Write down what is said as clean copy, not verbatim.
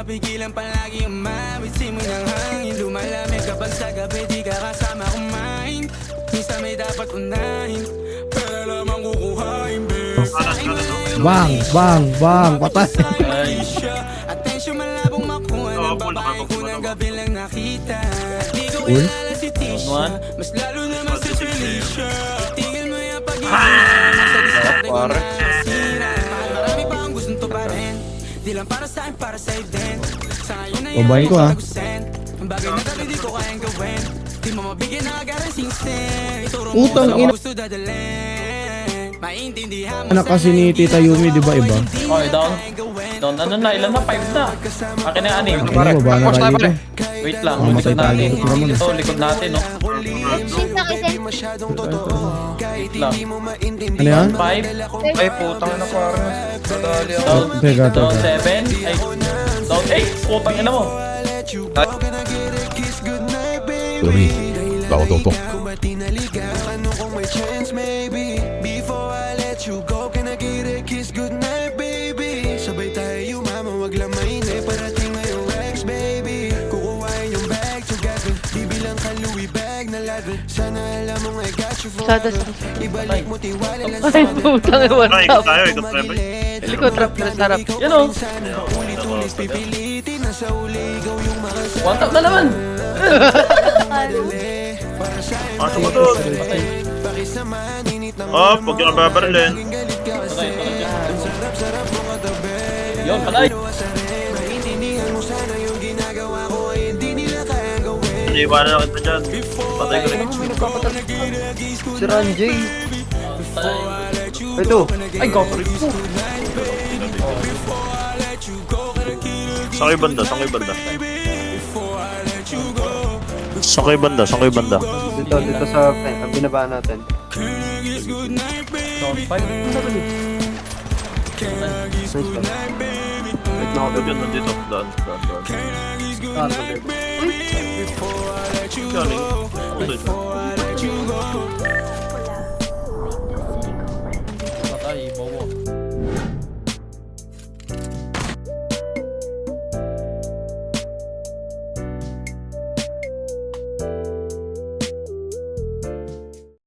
mapigilan palagi umawit simoy ng hangin. Lumalamig kapag sa gabi di ka kasama kumain. Minsan may dapat unahin, pero lamang kukuhain. Bang, patay. Atensyon malabong makuha ng babae ko ng gabi lang nakita. Di ko Uy. kilala si Tisha, mas lalo naman si Felicia. Tingin mo yung pag-ibig sa diskarte ko na nasira. Marami pa ang gustong tuparin, di lang para sa akin, para sa'yo din. Sa ngayon ay Babayin ko, ha? ang bagay na gabi di ko kayang gawin. Di mo mabigyan ng agarang singsing. Ituro mo Utang sa ina. gusto dadalhin. Maintindihan mo Anak kasi ni Tita Yumi, di ba iba? Okay, down. Down, ano na, ilan na? 5 na. Akin na yung anim. Ano, baba na tayo dito. Wait lang, Oh, likod natin. matay tayo. Ito, likod natin, no? Shift na kasi. Wait lang. Ano yan? 5, Ay, putang na parang. Nadali ako. down, Teka, down teka. 7, ay, down 8. Putang ina mo. Sorry, baka totok. Sada sa... Ay, putang iwan Try, tap. tayo, ikot tayo. Likod trap na sarap. Yan o. One tap na naman. Pasok mo doon. Oh, huwag yung babarilin. Patay, patay dyan. Yun, patay. Iiwanan na kita dyan. Patay ko rin. Si Ranjay. Patay. Ito. Ay, gopri po. Sakay banda, sakay banda. Sakay banda, sakay banda. Dito sa binaba natin. Down 5. Nice ba? Wait na ako. Dito, nandito. Daan, daan, daan. Galing. Ako dito.